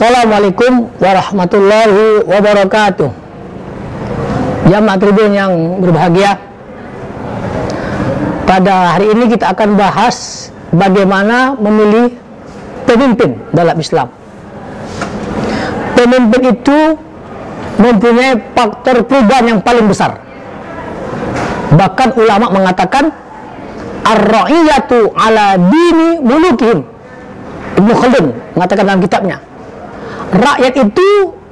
Assalamualaikum warahmatullahi wabarakatuh. Jamaah Tribun yang berbahagia, pada hari ini kita akan bahas bagaimana memilih pemimpin dalam Islam. Pemimpin itu mempunyai faktor perubahan yang paling besar. Bahkan ulama mengatakan ar-ra'iyatu ala dini mulukihim. Ibnu Khaldun mengatakan dalam kitabnya, rakyat itu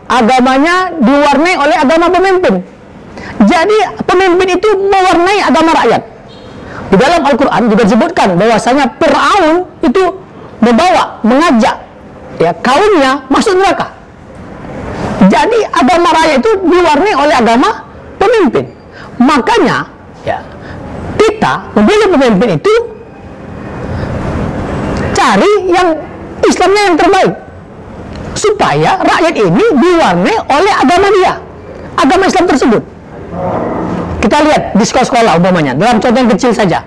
agamanya diwarnai oleh agama pemimpin. Jadi pemimpin itu mewarnai agama rakyat. Di dalam Al-Quran juga disebutkan bahwasanya Fir'aun itu mengajak ya kaumnya masuk neraka. Jadi agama rakyat itu diwarnai oleh agama pemimpin. Makanya ya kita memilih pemimpin itu cari yang Islamnya yang terbaik, supaya rakyat ini diwarnai oleh agama dia, agama Islam tersebut. Kita lihat di sekolah-sekolah umpamanya, dalam contoh yang kecil saja.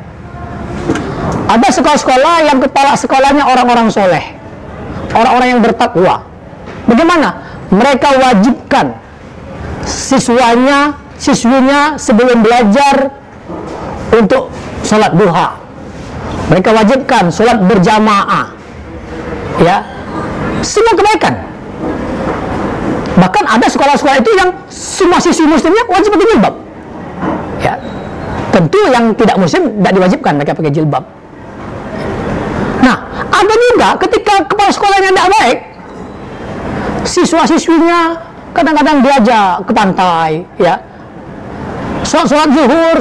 Ada sekolah-sekolah yang kepala sekolahnya orang-orang soleh, orang-orang yang bertakwa. Bagaimana? Mereka wajibkan siswinya sebelum belajar untuk sholat duha. Mereka wajibkan sholat berjamaah, ya, semua kebaikan. Bahkan ada sekolah-sekolah itu yang semua siswi muslimnya wajib pakai jilbab. Ya, tentu yang tidak muslim tidak diwajibkan mereka pakai jilbab. Nah, ada juga ketika kepala sekolahnya tidak baik, siswa-siswinya kadang-kadang diajak ke pantai, ya, sholat zuhur,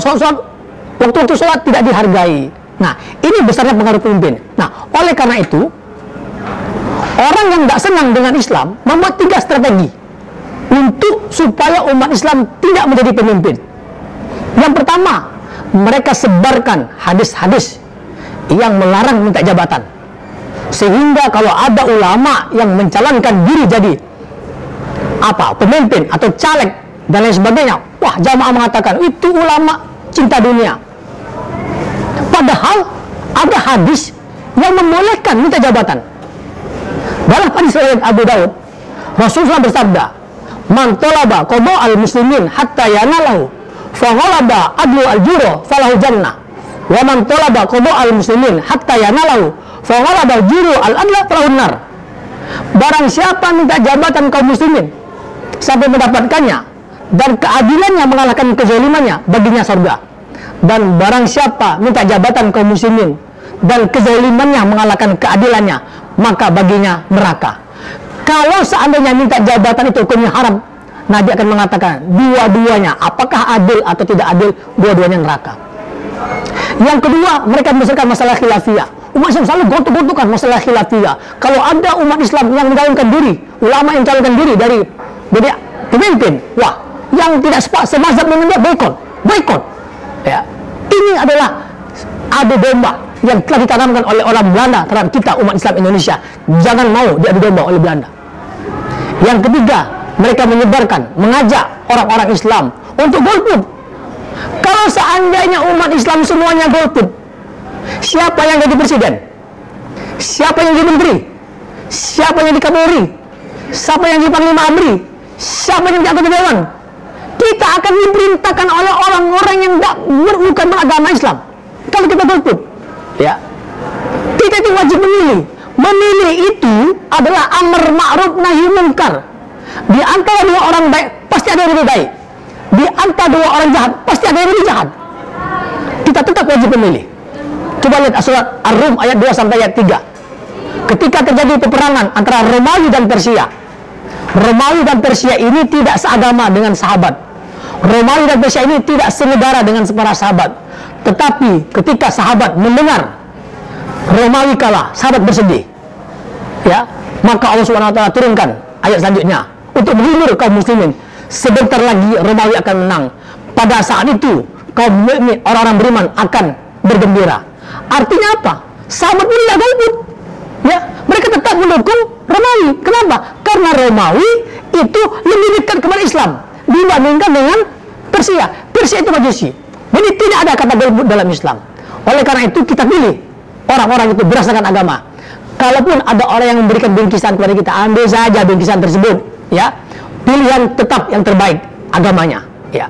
waktu-waktu sholat tidak dihargai. Nah, ini besarnya pengaruh pemimpin. Nah, oleh karena itu, orang yang tidak senang dengan Islam membuat 3 strategi untuk supaya umat Islam tidak menjadi pemimpin. Yang pertama, mereka sebarkan hadis-hadis yang melarang minta jabatan, sehingga kalau ada ulama yang mencalonkan diri jadi pemimpin atau caleg dan lain sebagainya, wah, jamaah mengatakan itu ulama cinta dunia. Padahal ada hadis yang membolehkan minta jabatan. Dalam hadis riwayat Abu Daud, Rasulullah bersabda, "Man talaba qada al-muslimin hatta yanalahu, fa ghalaba adlu al-juro falahu jannah. Wa man talaba qada al-muslimin hatta yanalahu, fa ghalaba al-juro al-adla falahu nar." Barang siapa minta jabatan kaum muslimin sampai mendapatkannya dan keadilannya mengalahkan kezalimannya, baginya surga. Dan barang siapa minta jabatan kaum muslimin dan kezalimannya mengalahkan keadilannya, maka baginya neraka. Kalau seandainya minta jabatan itu hukumnya haram, Nabi akan mengatakan dua-duanya, apakah adil atau tidak adil, dua-duanya neraka. Yang kedua, mereka membesarkan masalah khilafiyah. Umat Islam selalu gontok-gontokan masalah khilafiyah. Kalau ada umat Islam yang mencalonkan diri, ulama yang mencalonkan diri dari pemimpin, wah, yang tidak semazhab dengan dia boikot. Ya, ini adalah adu domba yang telah ditanamkan oleh orang Belanda terhadap kita umat Islam Indonesia. Jangan mau diadu domba oleh Belanda. Yang ketiga, mereka mengajak orang-orang Islam untuk golput. Kalau seandainya umat Islam semuanya golput, siapa yang jadi presiden? Siapa yang jadi menteri? Siapa yang jadi Kapolri? Siapa yang jadi Panglima ABRI? Siapa yang jadi anggota dewan? Kita akan diperintahkan oleh orang-orang yang bukan beragama Islam. Kalau kita golput, ya, kita itu wajib memilih. Memilih itu adalah amar ma'ruf nahi munkar. Di antara 2 orang baik pasti ada yang lebih baik. Di antara 2 orang jahat pasti ada yang lebih jahat. Kita tetap wajib memilih. Coba lihat surat Ar-Rum ayat 2 sampai ayat 3. Ketika terjadi peperangan antara Romawi dan Persia, Romawi dan Persia ini tidak seagama dengan sahabat. Romawi dan Persia ini tidak senegara dengan para sahabat. Tetapi ketika sahabat mendengar Romawi kalah, sahabat bersedih. Ya, maka Allah SWT turunkan ayat selanjutnya untuk menghibur kaum muslimin. Sebentar lagi Romawi akan menang. Pada saat itu kaum mukmin, orang-orang beriman akan bergembira. Artinya apa? Sahabat ini tidak golput. Ya, mereka tetap mendukung Romawi. Kenapa? Karena Romawi itu lebih dekat kepada Islam dibandingkan dengan Persia. Persia itu majusi. Jadi tidak ada kata golput dalam Islam. Oleh karena itu kita pilih orang-orang itu berdasarkan agama. kalaupun ada orang yang memberikan bingkisan kepada kita, ambil saja bingkisan tersebut, ya. Pilihan tetap yang terbaik agamanya, ya.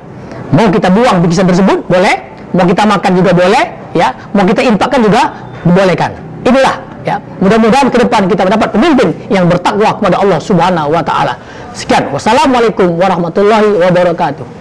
Mau kita buang bingkisan tersebut boleh, mau kita makan juga boleh, ya. Mau kita infakkan juga dibolehkan. Inilah, ya. Mudah-mudahan ke depan kita mendapat pemimpin yang bertakwa kepada Allah Subhanahu wa taala. Sekian, wassalamualaikum warahmatullahi wabarakatuh.